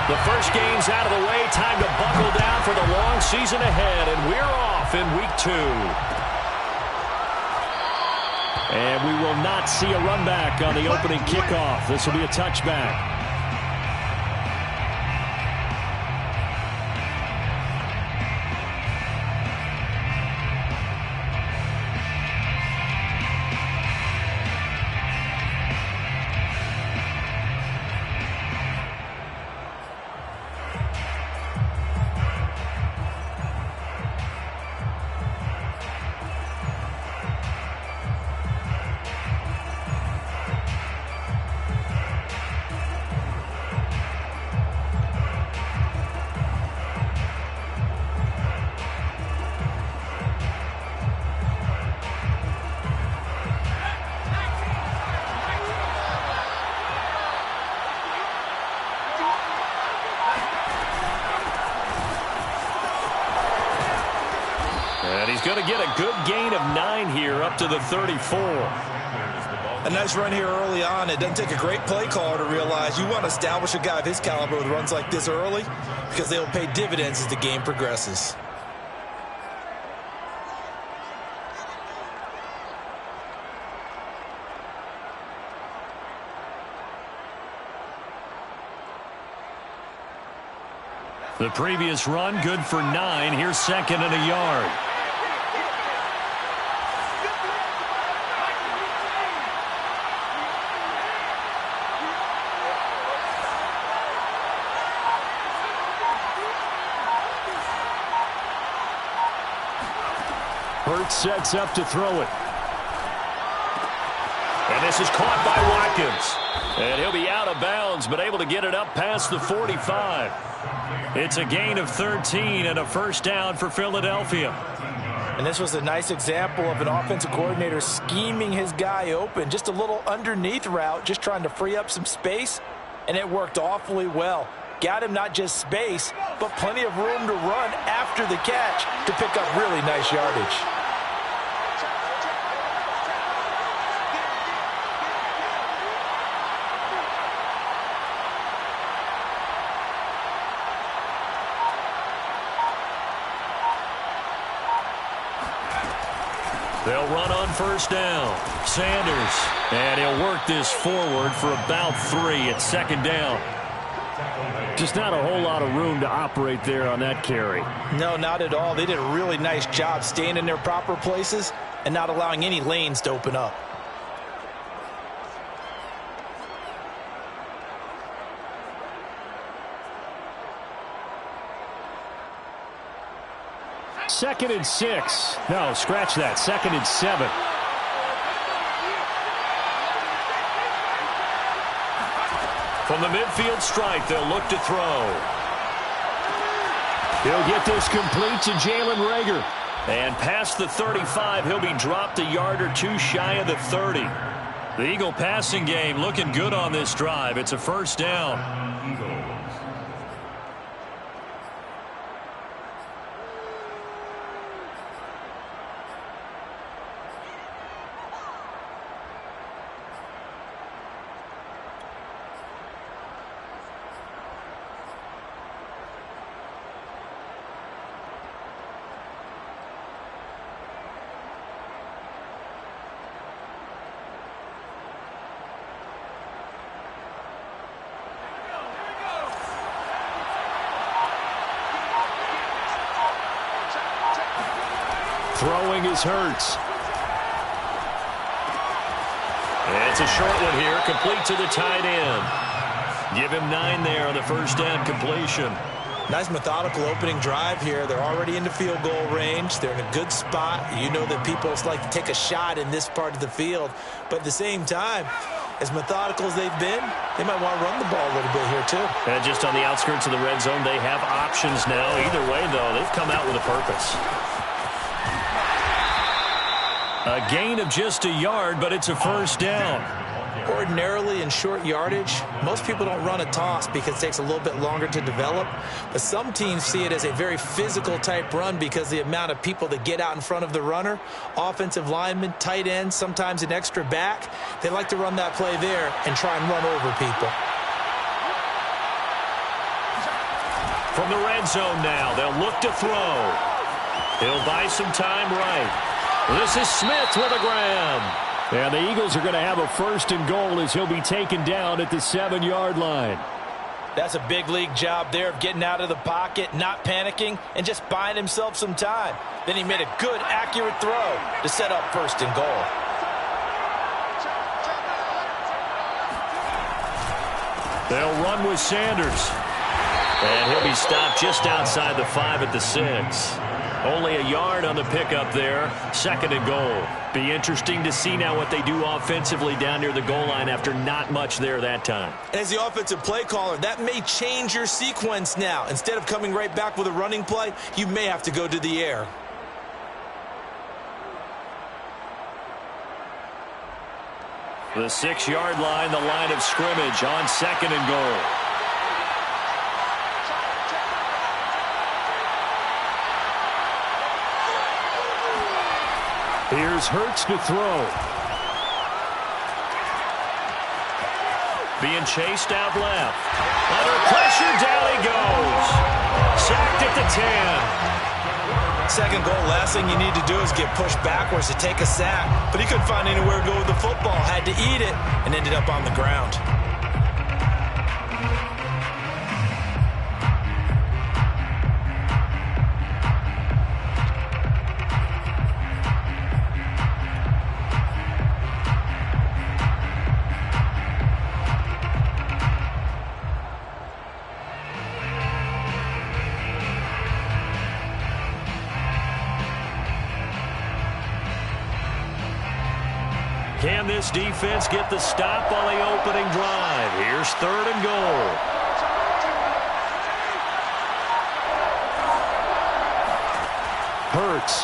The first game's out of the way. Time to buckle down for the long season ahead, and we're off in week 2. And we will not see a run back on the opening kickoff. This will be a touchback. And he's going to get a good gain of 9 here up to the 34. A nice run here early on. It doesn't take a great play caller to realize you want to establish a guy of his caliber with runs like this early because they'll pay dividends as the game progresses. The previous run good for 9. Here's second and a yard. Hurts sets up to throw it. And this is caught by Watkins. And he'll be out of bounds, but able to get it up past the 45. It's a gain of 13 and a first down for Philadelphia. And this was a nice example of an offensive coordinator scheming his guy open. Just a little underneath route, just trying to free up some space, and it worked awfully well. Got him not just space, but plenty of room to run after the catch to pick up really nice yardage. They'll run on first down. Sanders. And he'll work this forward for about 3 at second down. Just not a whole lot of room to operate there on that carry. No, not at all. They did a really nice job staying in their proper places and not allowing any lanes to open up. Second and 6. No, scratch that. Second and 7. From the midfield stripe, they'll look to throw. He'll get this complete to Jalen Reagor. And past the 35, he'll be dropped a yard or 2 shy of the 30. The Eagle passing game looking good on this drive. It's a first down. Throwing is Hurts. It's a short one here, complete to the tight end. Give him 9 there on the first down completion. Nice methodical opening drive here. They're already into field goal range. They're in a good spot. You know that people like to take a shot in this part of the field. But at the same time, as methodical as they've been, they might want to run the ball a little bit here too. And just on the outskirts of the red zone, they have options now. Either way, though, they've come out with a purpose. A gain of just a yard, but it's a first down. Ordinarily in short yardage, most people don't run a toss because it takes a little bit longer to develop. But some teams see it as a very physical type run because the amount of people that get out in front of the runner, offensive linemen, tight ends, sometimes an extra back, they like to run that play there and try and run over people. From the red zone now, they'll look to throw. He'll buy some time right. This is Smith with a grab. And the Eagles are going to have a 1st and goal as he'll be taken down at the 7-yard line. That's a big league job there of getting out of the pocket, not panicking, and just buying himself some time. Then he made a good, accurate throw to set up 1st and goal. They'll run with Sanders. And he'll be stopped just outside the 5 at the 6. Only a yard on the pickup there. 2nd and goal. Be interesting to see now what they do offensively down near the goal line after not much there that time. As the offensive play caller, that may change your sequence now. Instead of coming right back with a running play, you may have to go to the air. The 6-yard line, the line of scrimmage on 2nd and goal. Here's Hurts to throw. Being chased out left. Under pressure, down he goes. Sacked at the 10. 2nd goal, last thing you need to do is get pushed backwards to take a sack. But he couldn't find anywhere to go with the football. Had to eat it and ended up on the ground. Can this defense get the stop on the opening drive? Here's 3rd and goal. Hurts.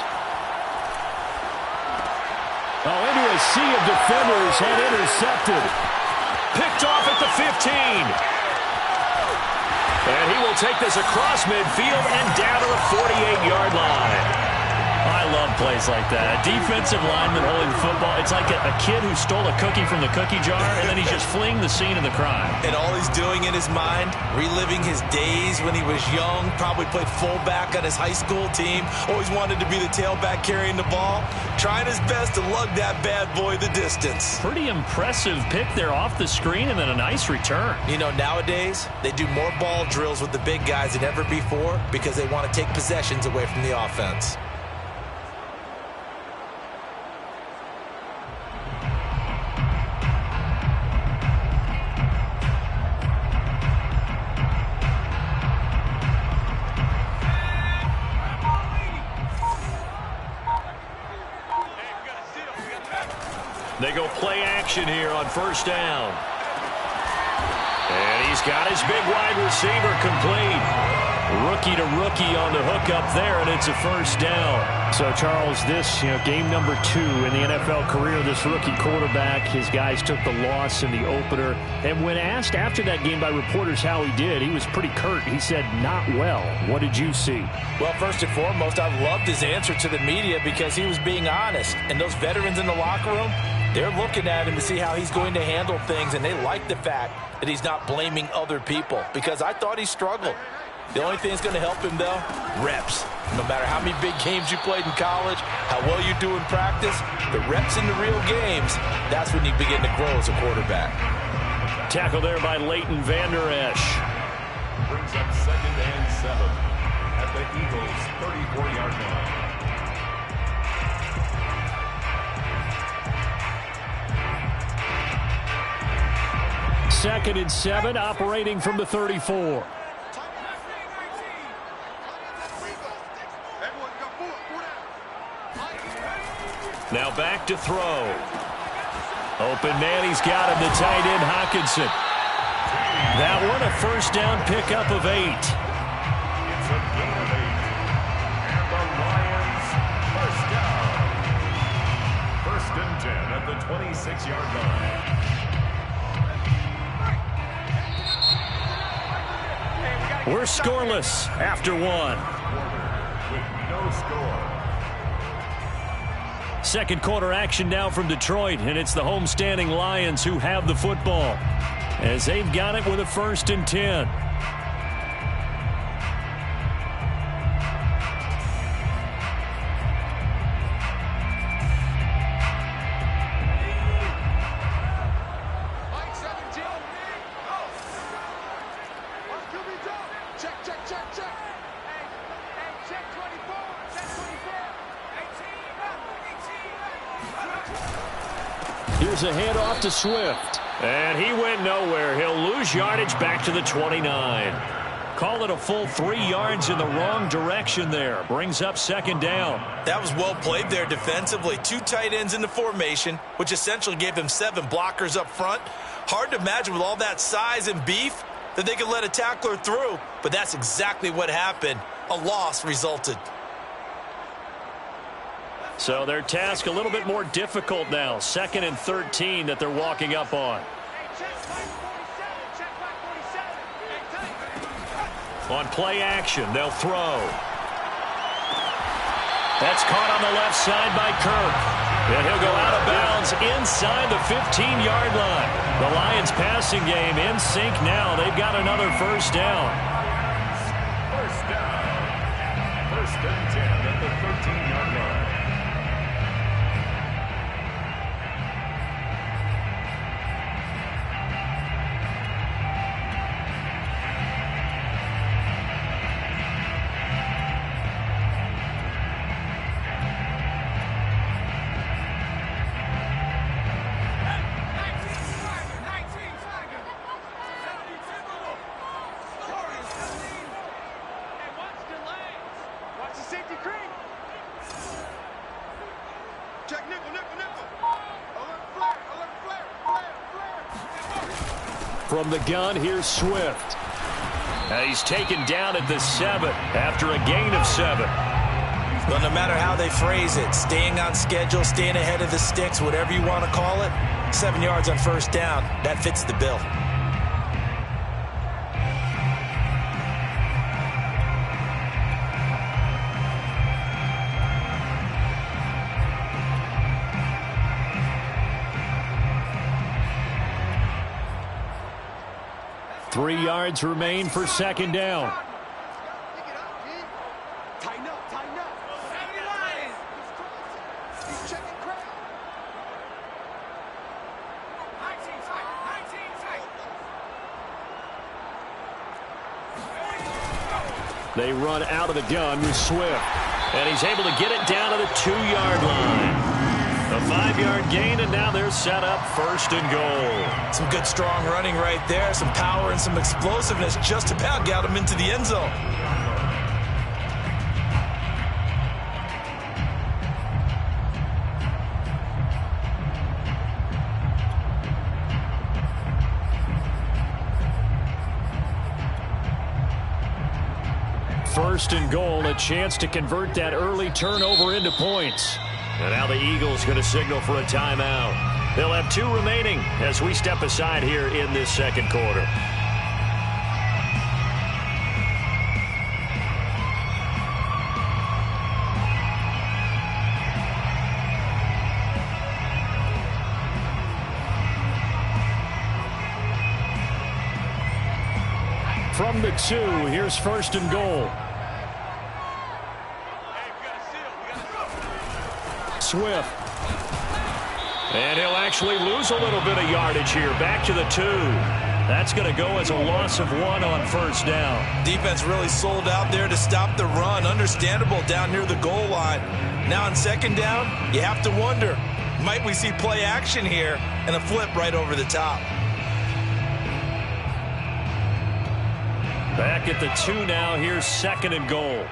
Into a sea of defenders and intercepted. Picked off at the 15. And he will take this across midfield and down to the 48-yard line. I love plays like that. A defensive lineman holding the football. It's like a kid who stole a cookie from the cookie jar, and then he's just fleeing the scene of the crime. And all he's doing in his mind, reliving his days when he was young, probably played fullback on his high school team, always wanted to be the tailback carrying the ball, trying his best to lug that bad boy the distance. Pretty impressive pick there off the screen, and then a nice return. You know, nowadays, they do more ball drills with the big guys than ever before because they want to take possessions away from the offense. They go play action here on 1st down. And he's got his big wide receiver complete. Rookie to rookie on the hookup there, and it's a 1st down. So, Charles, this, game number 2 in the NFL career, this rookie quarterback, his guys took the loss in the opener. And when asked after that game by reporters how he did, he was pretty curt. He said, not well. What did you see? Well, first and foremost, I loved his answer to the media because he was being honest. And those veterans in the locker room, they're looking at him to see how he's going to handle things, and they like the fact that he's not blaming other people because I thought he struggled. The only thing that's going to help him, though, reps. No matter how many big games you played in college, how well you do in practice, the reps in the real games, that's when you begin to grow as a quarterback. Tackle there by Leighton Vander Esch. Brings up 2nd and 7 at the Eagles' 34-yard line. Second and 7, operating from the 34. Now back to throw. Open man, he's got him, the tight end Hockenson. That one a 1st down pickup of 8. It's a gain of 8. And the Lions, 1st down. 1st and 10 at the 26-yard line. We're scoreless after 1. With no score. Second quarter action now from Detroit, and it's the homestanding Lions who have the football as they've got it with a 1st and 10. Here's a handoff to Swift. And he went nowhere. He'll lose yardage back to the 29. Call it a full 3 yards in the wrong direction there. Brings up second down. That was well played there defensively. 2 tight ends in the formation, which essentially gave them 7 blockers up front. Hard to imagine with all that size and beef that they could let a tackler through, but that's exactly what happened. A loss resulted. So their task a little bit more difficult now. 2nd and 13 that they're walking up on. On play action, they'll throw. That's caught on the left side by Kirk. And he'll go out of bounds inside the 15-yard line. The Lions passing game in sync now. They've got another first down. First down. 1st and 10 at the 13-yard line. From the gun, here's Swift. He's taken down at the 7 after a gain of 7. But no matter how they phrase it, staying on schedule, staying ahead of the sticks, whatever you want to call it, 7 yards on first down, that fits the bill. Three yards remain for second down. Tighten up, tighten up. He's checking crowd. 19 tight. They run out of the gun with Swift. And he's able to get it down to the 2-yard line. A 5-yard gain, and now they're set up 1st and goal. Some good strong running right there, some power and some explosiveness just about got him into the end zone. First and goal, a chance to convert that early turnover into points. And now the Eagles going to signal for a timeout. They'll have 2 remaining as we step aside here in this second quarter. From the 2, here's 1st and goal. Swift. And he'll actually lose a little bit of yardage here. Back to the 2. That's going to go as a loss of 1 on first down. Defense really sold out there to stop the run. Understandable down near the goal line. Now on second down, you have to wonder, might we see play action here and a flip right over the top? Back at the 2 now. Here's 2nd and goal.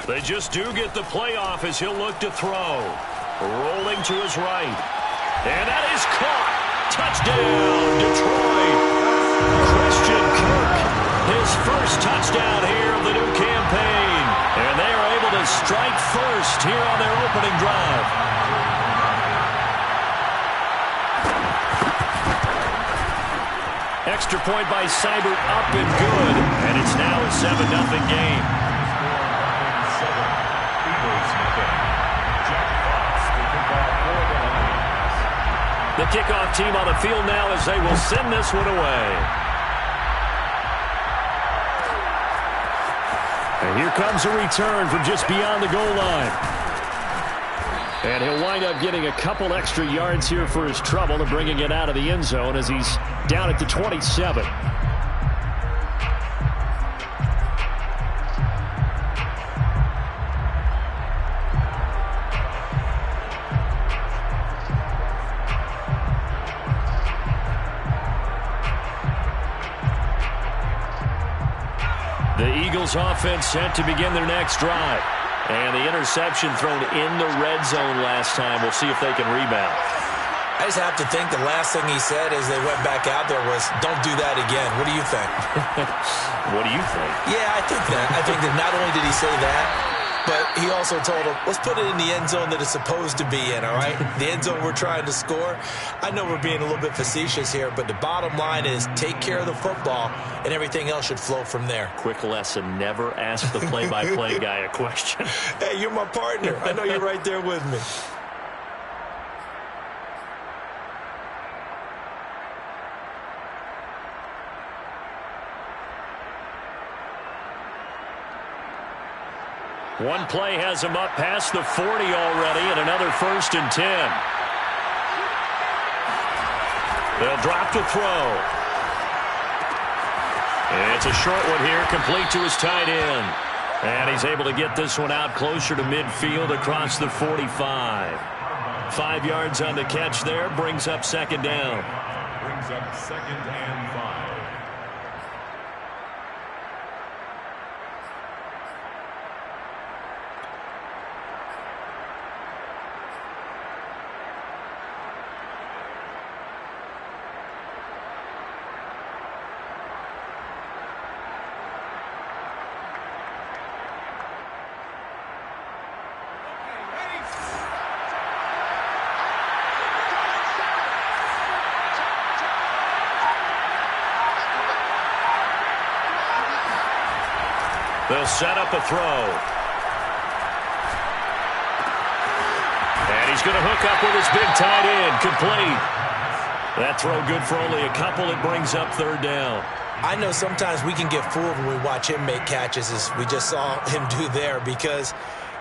They just do get the playoff as he'll look to throw. Rolling to his right. And that is caught. Touchdown, Detroit. Christian Kirk, his first touchdown here of the new campaign. And they are able to strike first here on their opening drive. Extra point by Seibert, up and good. And it's now a 7-0 game. The kickoff team on the field now as they will send this one away. And here comes a return from just beyond the goal line. And he'll wind up getting a couple extra yards here for his trouble and bringing it out of the end zone as he's down at the 27. The Eagles offense set to begin their next drive. And the interception thrown in the red zone last time. We'll see if they can rebound. I just have to think the last thing he said as they went back out there was, don't do that again. What do you think? What do you think? Yeah, I think that. I think that not only did he say that, but he also told him, let's put it in the end zone that it's supposed to be in, all right? The end zone we're trying to score. I know we're being a little bit facetious here, but the bottom line is take care of the football, and everything else should flow from there. Quick lesson, never ask the play-by-play guy a question. Hey, you're my partner. I know you're right there with me. One play has him up past the 40 already, and another 1st and 10. They'll drop to throw. It's a short one here, complete to his tight end. And he's able to get this one out closer to midfield across the 45. 5 yards on the catch there, brings up 2nd down. Brings up 2nd and 5. They'll set up a throw. And he's going to hook up with his big tight end. Complete. That throw good for only a couple. It brings up 3rd down. I know sometimes we can get fooled when we watch him make catches, as we just saw him do there, because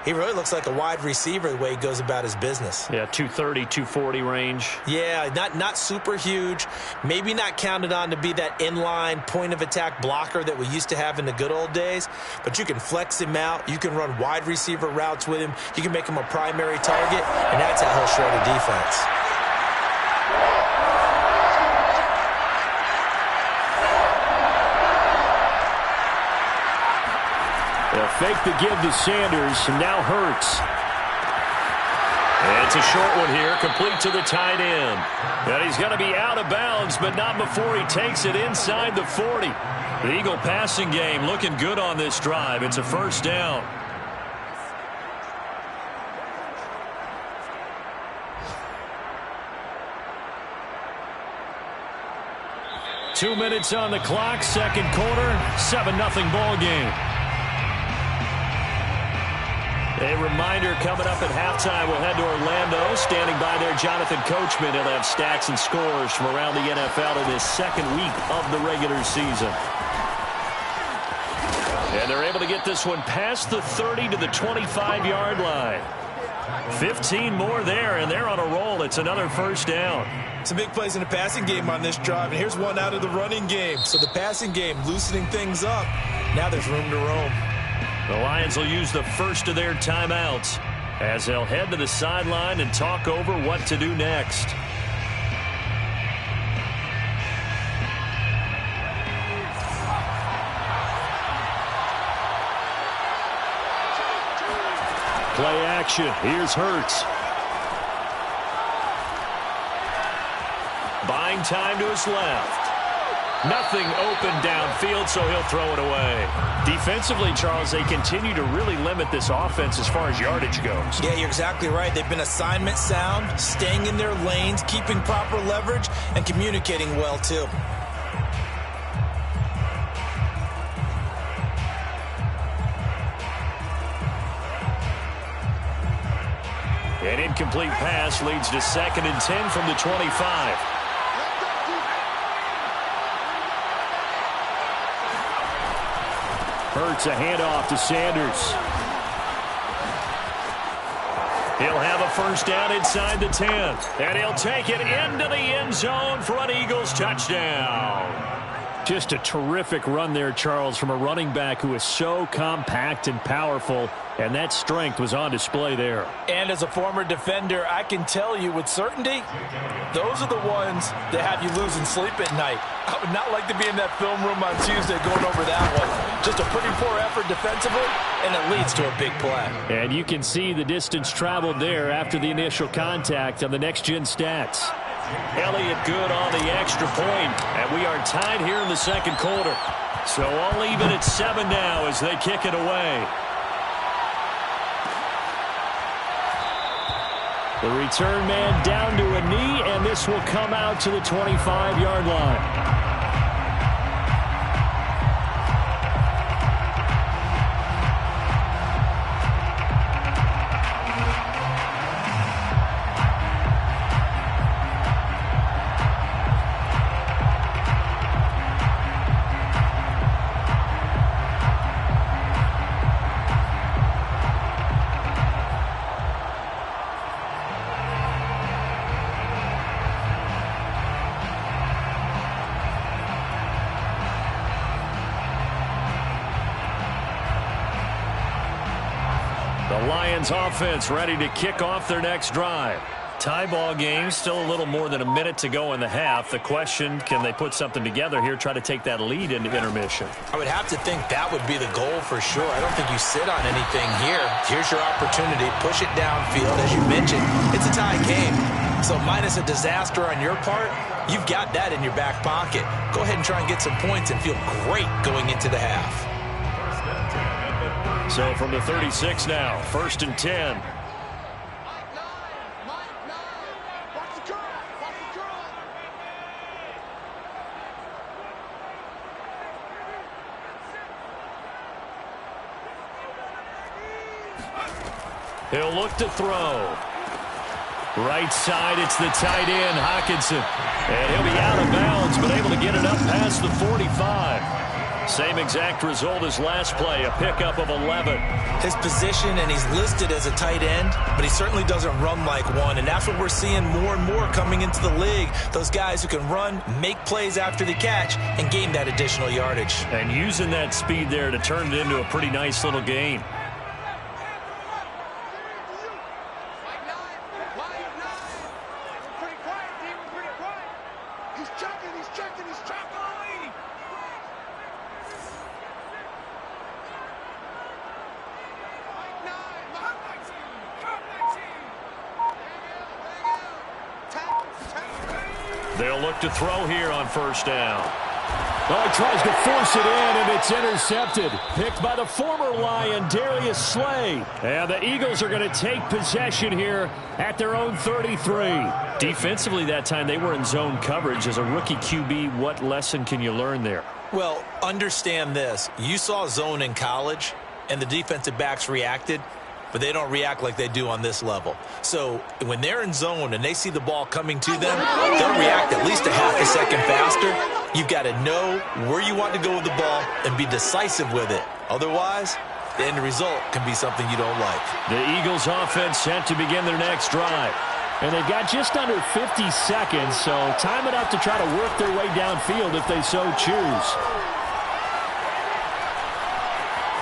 he really looks like a wide receiver the way he goes about his business. Yeah, 230, 240 range. Yeah, not super huge. Maybe not counted on to be that inline point-of-attack blocker that we used to have in the good old days. But you can flex him out. You can run wide receiver routes with him. You can make him a primary target, and that's how he'll shred a defense. They'll fake the give to Sanders, and now Hurts. And it's a short one here, complete to the tight end. And he's going to be out of bounds, but not before he takes it inside the 40. The Eagle passing game looking good on this drive. It's a 1st down. Two minutes on the clock, 2nd quarter, 7-0 ball game. A reminder coming up at halftime, we'll head to Orlando. Standing by there, Jonathan Coachman. He'll have stats and scores from around the NFL in this 2nd week of the regular season. And they're able to get this one past the 30 to the 25-yard line. 15 more there, and they're on a roll. It's another 1st down. Some big plays in the passing game on this drive, and here's one out of the running game. So the passing game loosening things up. Now there's room to roam. The Lions will use the first of their timeouts as they'll head to the sideline and talk over what to do next. Play action. Here's Hurts. Buying time to his left. Nothing open downfield, so he'll throw it away. Defensively, Charles, they continue to really limit this offense as far as yardage goes. Yeah, you're exactly right. They've been assignment sound, staying in their lanes, keeping proper leverage, and communicating well, too. An incomplete pass leads to 2nd and 10 from the 25. Hurts a handoff to Sanders. He'll have a first down inside the 10. And he'll take it into the end zone for an Eagles touchdown. Just a terrific run there, Charles, from a running back who is so compact and powerful, and that strength was on display there. And as a former defender, I can tell you with certainty, those are the ones that have you losing sleep at night. I would not like to be in that film room on Tuesday going over that one. Just a pretty poor effort defensively, and it leads to a big play. And you can see the distance traveled there after the initial contact on the next-gen stats. Elliott good on the extra point, and we are tied here in the second quarter. So all even at 7 now as they kick it away. The return man down to a knee, and this will come out to the 25-yard line. Offense ready to kick off their next drive. Tie ball game, still a little more than a minute to go in the half. The question, can they put something together here, try to take that lead into intermission? I would have to think that would be the goal for sure. I don't think you sit on anything here. Here's your opportunity. Push it downfield. As you mentioned, it's a tie game. So minus a disaster on your part, you've got that in your back pocket. Go ahead and try and get some points and feel great going into the half. So from the 36 now, 1st and 10. He'll look to throw. Right side, it's the tight end, Hockenson. And he'll be out of bounds, but able to get it up past the 45. Same exact result as last play, a pickup of 11. His position, and he's listed as a tight end, but he certainly doesn't run like one, and that's what we're seeing more and more coming into the league. Those guys who can run, make plays after the catch, and gain that additional yardage. And using that speed there to turn it into a pretty nice little gain. They'll look to throw here on 1st down. Oh, he tries to force it in, and it's intercepted. Picked by the former Lion, Darius Slay. And the Eagles are going to take possession here at their own 33. Defensively that time, they were in zone coverage. As a rookie QB, what lesson can you learn there? Well, understand this. You saw zone in college, and the defensive backs reacted, but they don't react like they do on this level. So when they're in zone and they see the ball coming to them, they'll react at least a half a second faster. You've got to know where you want to go with the ball and be decisive with it. Otherwise, the end result can be something you don't like. The Eagles offense set to begin their next drive. And they've got just under 50 seconds, so time enough to try to work their way downfield if they so choose.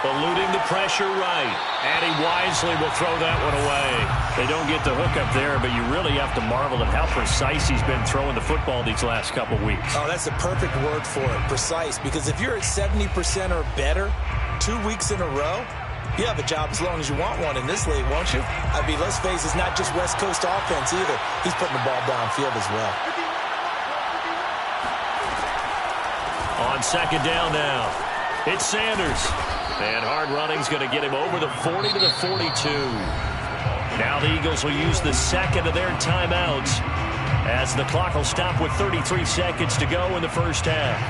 Eluding the pressure right. And he wisely will throw that one away. They don't get the hook up there, but you really have to marvel at how precise he's been throwing the football these last couple weeks. Oh, that's the perfect word for it, precise. Because if you're at 70% or better 2 weeks in a row, you have a job as long as you want one in this league, won't you? I mean, let's face it, it's not just West Coast offense either. He's putting the ball downfield as well. On 2nd down now, it's Sanders. And hard running's going to get him over the 40 to the 42. Now the Eagles will use the second of their timeouts as the clock will stop with 33 seconds to go in the first half.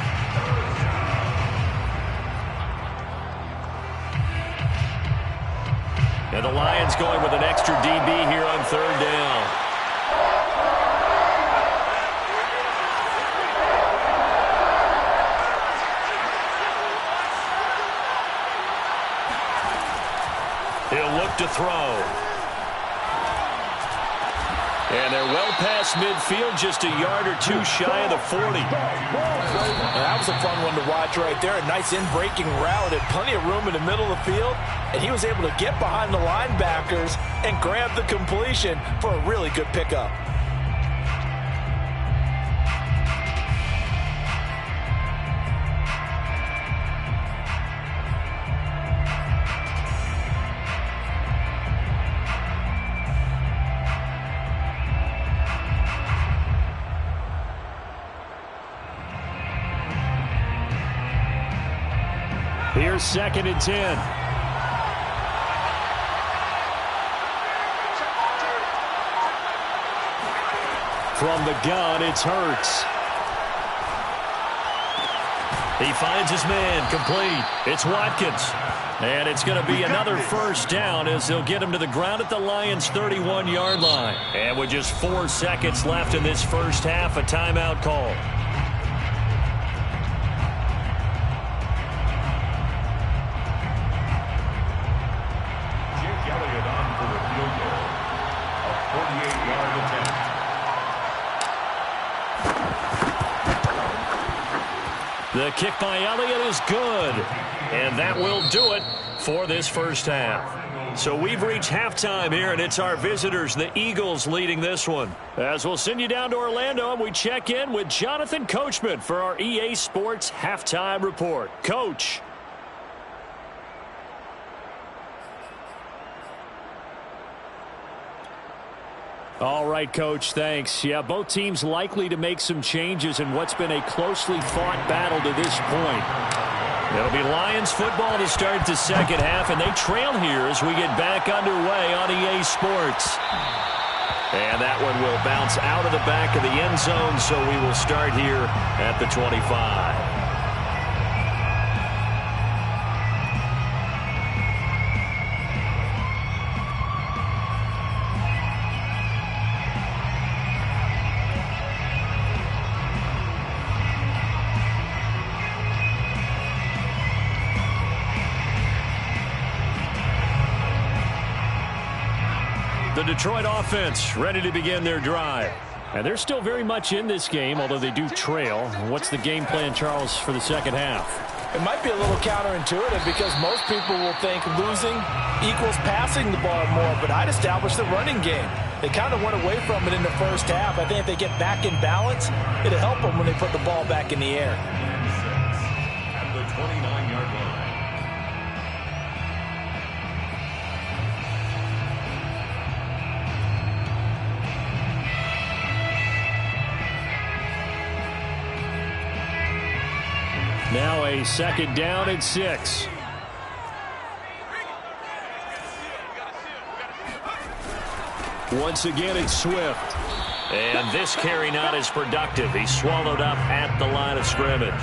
And And the Lions going with an extra DB here on third down. He'll look to throw. And they're well past midfield, just a yard or two shy of the 40. And that was a fun one to watch right there. A nice in-breaking route and plenty of room in the middle of the field. And he was able to get behind the linebackers and grab the completion for a really good pickup. Here's 2nd and 10. From the gun, it's Hurts. He finds his man, complete. It's Watkins. And it's going to be another first down as they'll get him to the ground at the Lions' 31-yard line. And with just 4 seconds left in this first half, a timeout call. The kick by Elliott is good. And that will do it for this first half. So we've reached halftime here, and it's our visitors, the Eagles, leading this one. As we'll send you down to Orlando, and we check in with Jonathan Coachman for our EA Sports Halftime Report. Coach. All right, Coach, thanks. Yeah, both teams likely to make some changes in what's been a closely fought battle to this point. It'll be Lions football to start the second half, and they trail here as we get back underway on EA Sports. And that one will bounce out of the back of the end zone, so we will start here at the 25. The Detroit offense ready to begin their drive. And they're still very much in this game, although they do trail. What's the game plan, Charles, for the second half? It might be a little counterintuitive because most people will think losing equals passing the ball more, but I'd establish the running game. They kind of went away from it in the first half. I think if they get back in balance, it'll help them when they put the ball back in the air. At the 29-yard line. Now a 2nd down and 6. Once again, it's Swift. And this carry not as productive. He's swallowed up at the line of scrimmage.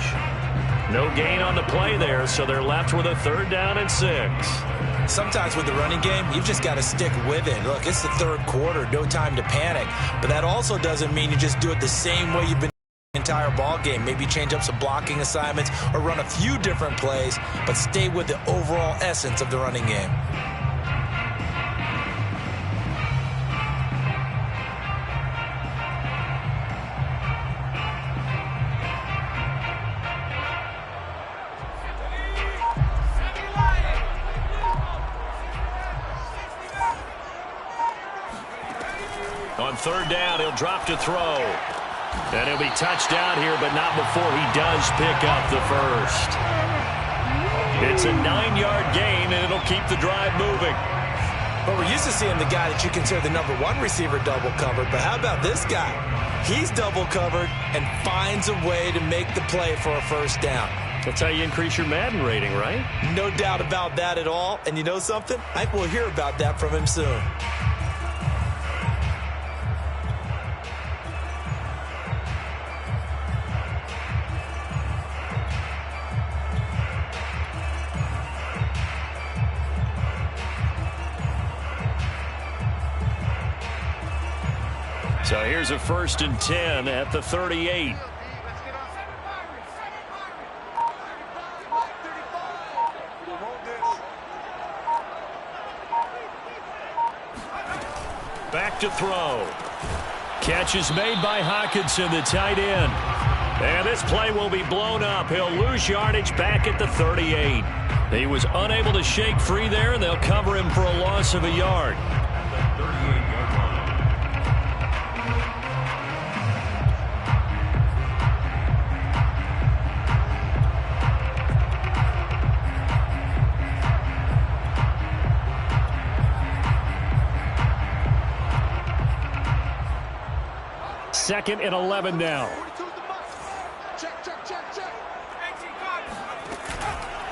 No gain on the play there, so they're left with a 3rd down and 6. Sometimes with the running game, you've just got to stick with it. Look, it's the third quarter, no time to panic. But that also doesn't mean you just do it the same way you've been the entire ball game. Maybe change up some blocking assignments or run a few different plays, but stay with the overall essence of the running game. On 3rd down, he'll drop to throw. And he'll be touched down here, but not before he does pick up the first. It's a 9-yard gain, and it'll keep the drive moving. But we're used to seeing the guy that you consider the #1 receiver double covered. But how about this guy? He's double covered and finds a way to make the play for a first down. That's how you increase your Madden rating, right? No doubt about that at all. And you know something? I think we'll hear about that from him soon. So here's a 1st and 10 at the 38. Back to throw. Catch is made by Hockenson, the tight end. And this play will be blown up. He'll lose yardage back at the 38. He was unable to shake free there, and they'll cover him for a loss of a yard. At the 38-yard line. Second and 11 now.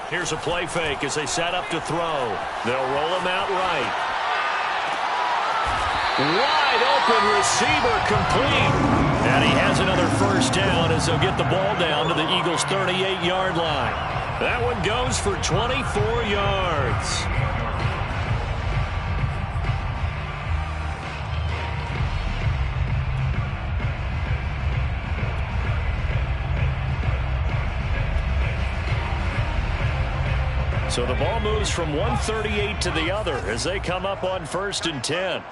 Here's a play fake as they set up to throw. They'll roll him out right. Wide open receiver, complete. And he has another 1st down as they'll get the ball down to the Eagles' 38-yard line. That one goes for 24 yards. So the ball moves from 138 to the other as they come up on 1st and 10.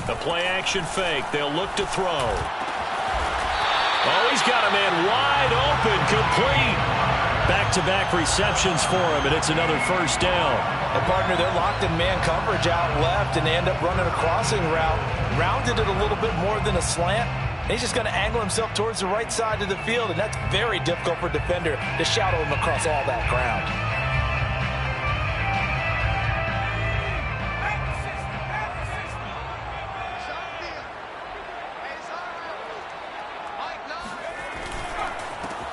The play action fake. They'll look to throw. Oh, he's got a man wide open, complete. Back-to-back receptions for him, and it's another 1st down. And partner, they're locked in man coverage out left, and they end up running a crossing route. Rounded it a little bit more than a slant. And he's just going to angle himself towards the right side of the field, and that's very difficult for a defender to shadow him across all that ground.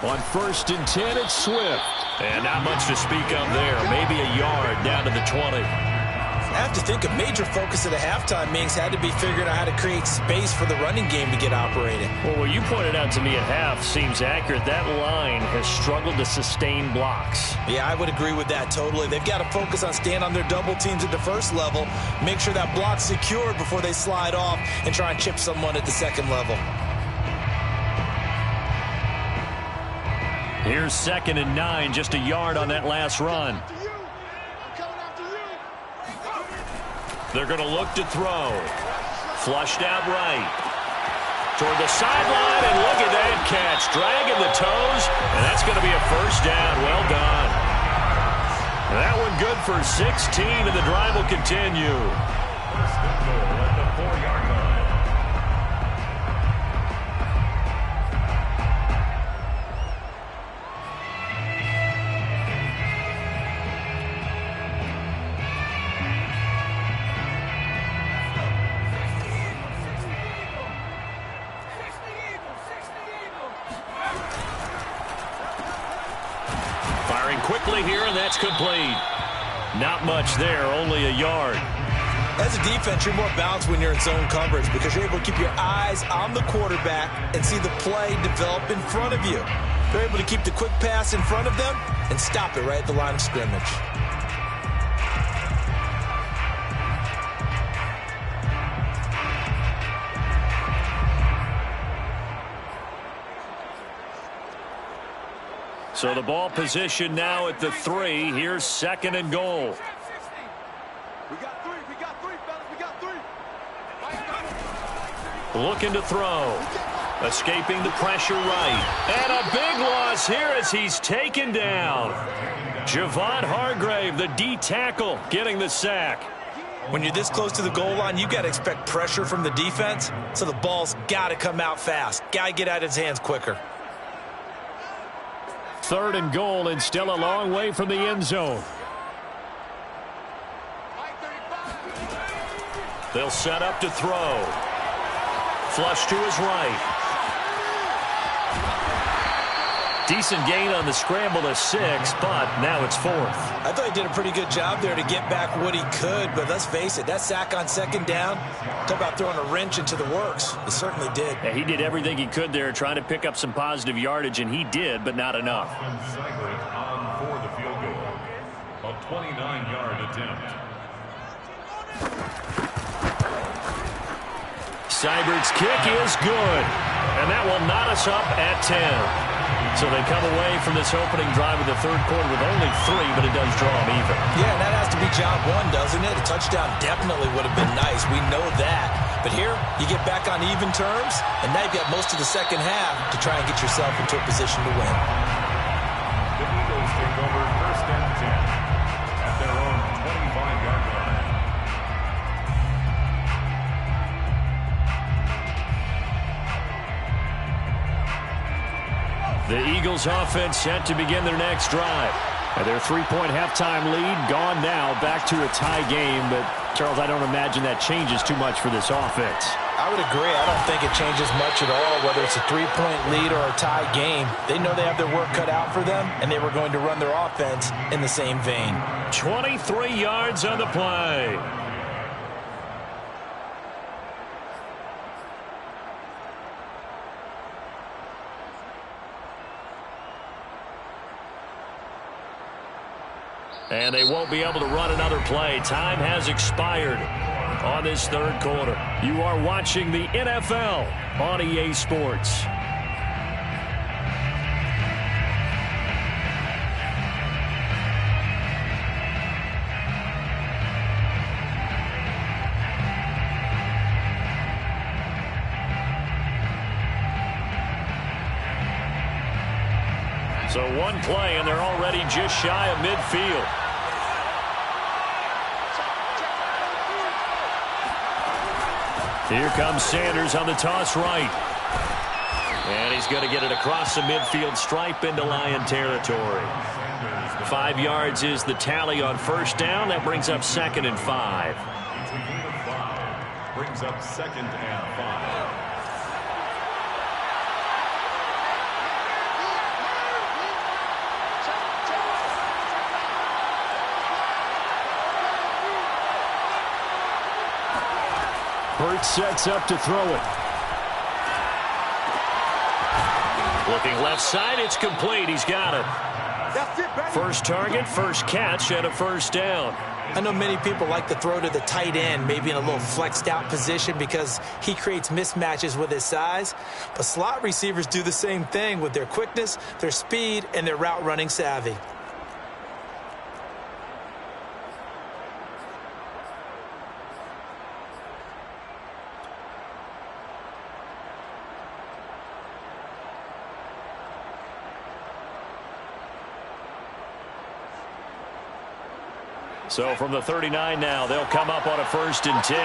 On 1st and 10, it's Swift. And not much to speak of there. Maybe a yard down to the 20. I have to think a major focus of the halftime meetings had to be figuring out how to create space for the running game to get operated. Well, what you pointed out to me at half seems accurate. That line has struggled to sustain blocks. Yeah, I would agree with that totally. They've got to focus on staying on their double teams at the 1st level, make sure that block's secured before they slide off and try and chip someone at the 2nd level. Here's 2nd and 9, just a yard on that last run. They're going to look to throw. Flushed out right. Toward the sideline, and look at that catch. Dragging the toes, and that's going to be a 1st down. Well done. That one good for 16, and the drive will continue. 1st and goal at the 4-yard line. Quickly here, and that's complete. Not much there, only a yard. As a defense, you're more balanced when you're in zone coverage because you're able to keep your eyes on the quarterback and see the play develop in front of you. They're able to keep the quick pass in front of them and stop it right at the line of scrimmage. So the ball position now at the 3. Here's 2nd and goal. We got three, fellas. We got 3. Looking to throw. Escaping the pressure right. And a big loss here as he's taken down. Javon Hargrave, the D tackle, getting the sack. When you're this close to the goal line, you got to expect pressure from the defense, so the ball's got to come out fast. Got to get out of his hands quicker. 3rd and goal, and still a long way from the end zone. They'll set up to throw. Flush to his right. Decent gain on the scramble to 6, but now it's 4th. I thought he did a pretty good job there to get back what he could, but let's face it, that sack on 2nd down, talk about throwing a wrench into the works. He certainly did. Yeah, he did everything he could there trying to pick up some positive yardage, and he did, but not enough. Seibert on for the field goal. A 29-yard attempt. Seibert's kick is good, and that will knot us up at 10. So they come away from this opening drive of the 3rd quarter with only 3, but it does draw them even. Yeah, and that has to be job 1, doesn't it? A touchdown definitely would have been nice. We know that. But here, you get back on even terms, and now you've got most of the 2nd half to try and get yourself into a position to win. The Eagles take over 1st and 10 at their own 25-yard line. The Eagles offense set to begin their next drive. And their 3-point halftime lead gone now, back to a tie game. But, Charles, I don't imagine that changes too much for this offense. I would agree. I don't think it changes much at all, whether it's a 3-point lead or a tie game. They know they have their work cut out for them, and they were going to run their offense in the same vein. 23 yards on the play. And they won't be able to run another play. Time has expired on this 3rd quarter. You are watching the NFL on EA Sports. So 1 play, and they're already just shy of midfield. Here comes Sanders on the toss right. And he's going to get it across the midfield stripe into Lion territory. 5 yards is the tally on 1st down. That brings up 2nd and 5. It's a gain of 5. Brings up 2nd and 5. Burt sets up to throw it. Looking left side, it's complete. He's got it. First target, first catch, and a 1st down. I know many people like to throw to the tight end, maybe in a little flexed out position because he creates mismatches with his size. But slot receivers do the same thing with their quickness, their speed, and their route running savvy. So from the 39 now, they'll come up on a 1st and 10.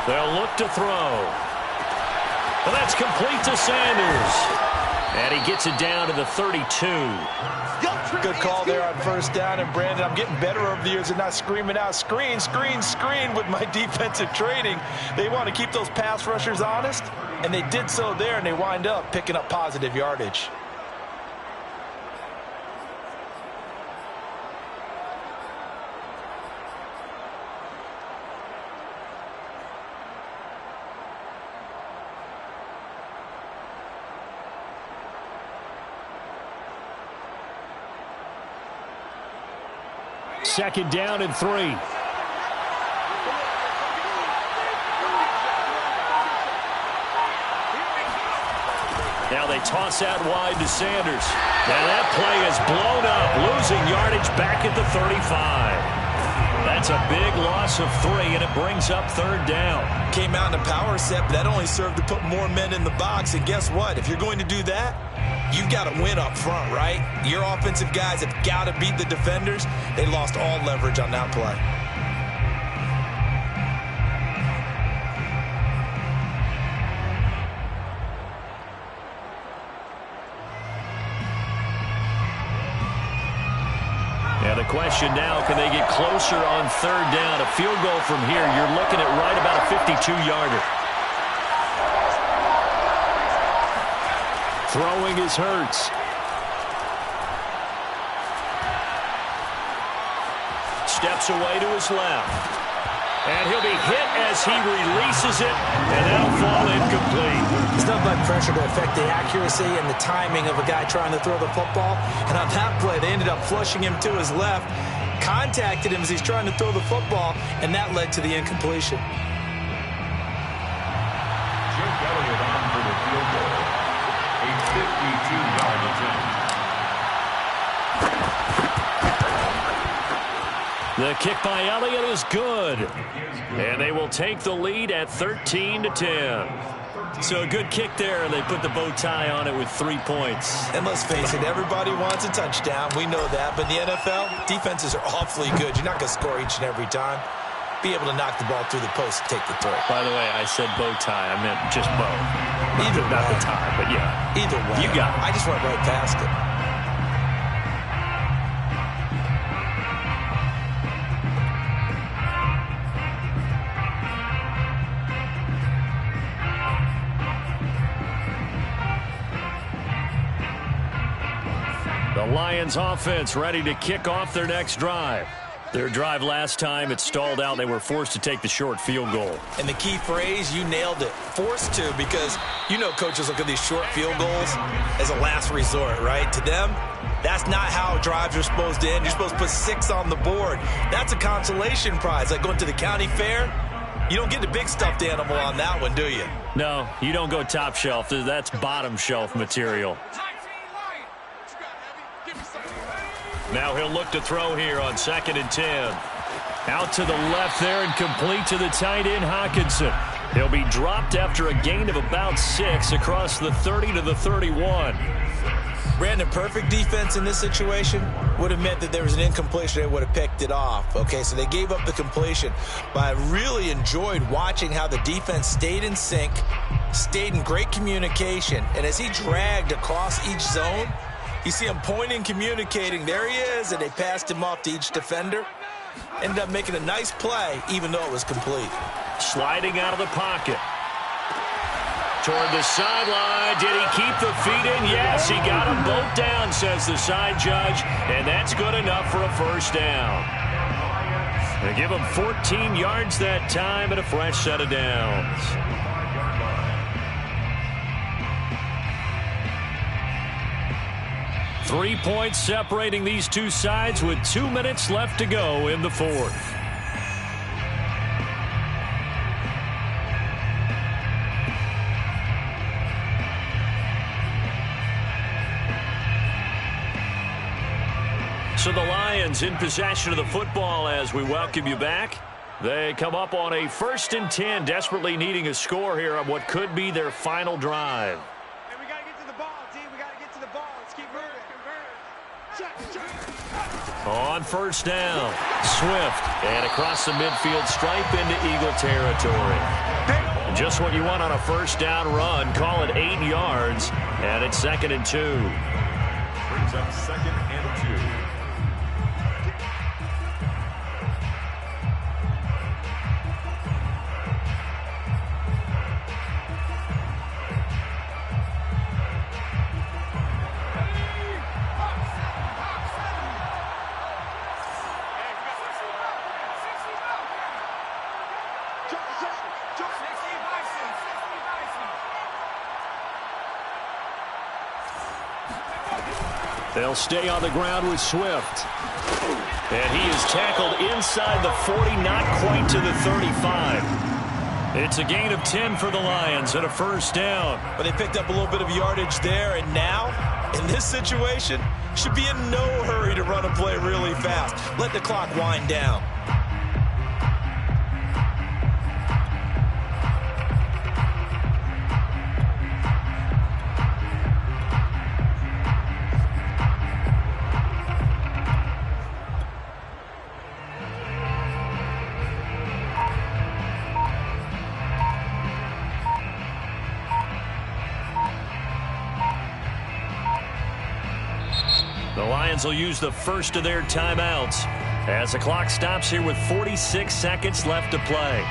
They'll look to throw. Well, that's complete to Sanders. And he gets it down to the 32. Good call there on 1st down. And, Brandon, I'm getting better over the years and not screaming out, screen, screen, screen with my defensive training. They want to keep those pass rushers honest, and they did so there, and they wind up picking up positive yardage. Second down and 3. Now they toss out wide to Sanders. Now that play is blown up, losing yardage back at the 35. That's a big loss of 3, and it brings up 3rd down. Came out in a power set, but that only served to put more men in the box. And guess what? If you're going to do that, you've got to win up front, right? Your offensive guys have got to beat the defenders. They lost all leverage on that play. And the question now, can they get closer on 3rd down? A field goal from here, you're looking at right about a 52-yarder. Throwing is Hurts. Steps away to his left. And he'll be hit as he releases it, and that'll fall incomplete. There's nothing but pressure to affect the accuracy and the timing of a guy trying to throw the football. And on that play, they ended up flushing him to his left, contacted him as he's trying to throw the football, and that led to the incompletion. Jake Elliott on for the field goal. A 52-yard attempt. The kick by Elliott is good. And they will take the lead at 13-10. So a good kick there, and they put the bow tie on it with 3 points. And let's face it, everybody wants a touchdown. We know that. But in the NFL, defenses are awfully good. You're not going to score each and every time. Be able to knock the ball through the post and take the throw. By the way, I said bow tie. I meant just bow. Not the tie, but yeah. Either way. You got it. I just went right past it. The Lions offense ready to kick off their next drive. Their drive last time, it stalled out. They were forced to take the short field goal. And the key phrase, you nailed it. Forced to, because you know coaches look at these short field goals as a last resort, right? To them, that's not how drives are supposed to end. You're supposed to put 6 on the board. That's a consolation prize. Like going to the county fair, you don't get the big stuffed animal on that one, do you? No, you don't go top shelf. That's bottom shelf material. Now he'll look to throw here on 2nd and 10. Out to the left there and complete to the tight end, Hockenson. He'll be dropped after a gain of about 6 across the 30 to the 31. Brandon, perfect defense in this situation would have meant that there was an incompletion. They would have picked it off. Okay, so they gave up the completion. But I really enjoyed watching how the defense stayed in sync, stayed in great communication. And as he dragged across each zone, you see him pointing, communicating. There he is, and they passed him off to each defender. Ended up making a nice play, even though it was complete. Sliding out of the pocket. Toward the sideline. Did he keep the feet in? Yes, he got them both down, says the side judge. And that's good enough for a first down. They give him 14 yards that time and a fresh set of downs. 3 points separating these two sides with 2 minutes left to go in the fourth. So the Lions in possession of the football as we welcome you back. They come up on a 1st and 10, desperately needing a score here on what could be their final drive. Hey, we got to get to the ball, team. We got to get to the ball. Let's keep moving. On 1st down, Swift, and across the midfield stripe into Eagle territory. And just what you want on a 1st down run. Call it 8 yards, and it's 2nd and 2. Brings up 2nd and 2. They'll stay on the ground with Swift. And he is tackled inside the 40, not quite to the 35. It's a gain of 10 for the Lions and a 1st down. But they picked up a little bit of yardage there, and now, in this situation, should be in no hurry to run a play really fast. Let the clock wind down. The Lions will use the first of their timeouts as the clock stops here with 46 seconds left to play.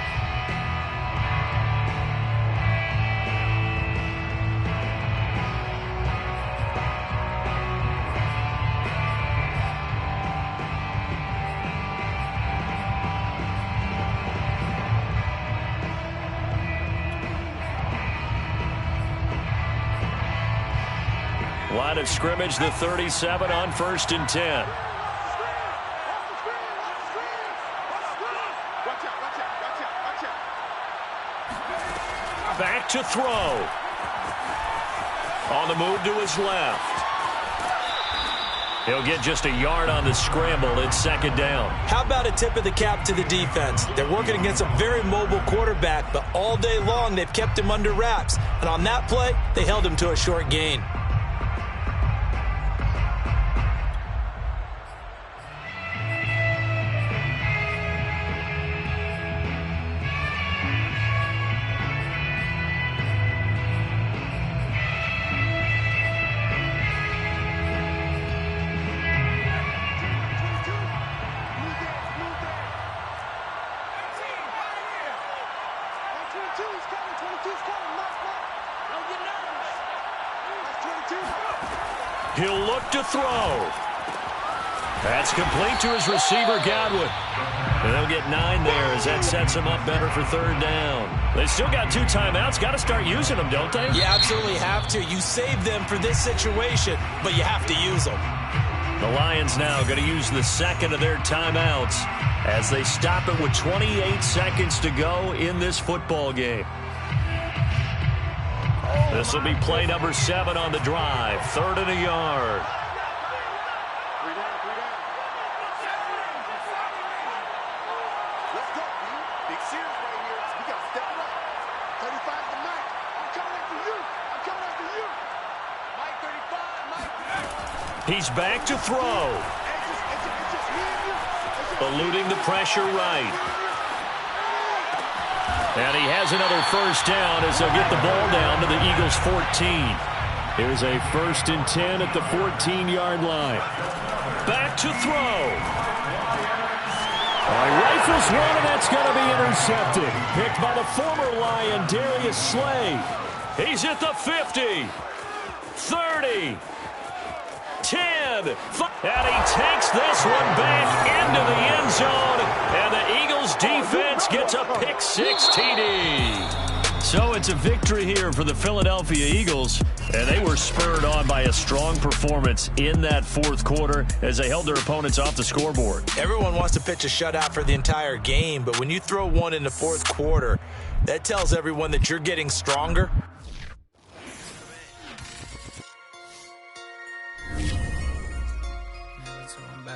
Line of scrimmage, the 37 on 1st and 10. Back to throw. On the move to his left. He'll get just a yard on the scramble. It's 2nd down. How about a tip of the cap to the defense? They're working against a very mobile quarterback, but all day long they've kept him under wraps. And on that play, they held him to a short gain. He'll look to throw. That's complete to his receiver, Godwin. And they'll get 9 there as that sets him up better for 3rd down. They still got 2 timeouts. Got to start using them, don't they? You absolutely have to. You save them for this situation, but you have to use them. The Lions now going to use the 2nd of their timeouts as they stop it with 28 seconds to go in this football game. This will be play number 7 on the drive. 3rd and a yard. Let's go, man. Big series right here. We got to step it up. 35 to Mike. I'm coming after you. I'm coming after you. Mike 35. Mike. He's back to throw. Eluding the pressure right. And he has another 1st down as they'll get the ball down to the Eagles' 14. Here's a 1st and 10 at the 14-yard line. Back to throw. Rifles one, and that's going to be intercepted. Picked by the former Lion, Darius Slay. He's at the 50. 30. 10. And he takes this one back into the end zone. And the Eagles defense gets a pick-6 TD. So it's a victory here for the Philadelphia Eagles. And they were spurred on by a strong performance in that 4th quarter as they held their opponents off the scoreboard. Everyone wants to pitch a shutout for the entire game, but when you throw one in the 4th quarter, that tells everyone that you're getting stronger.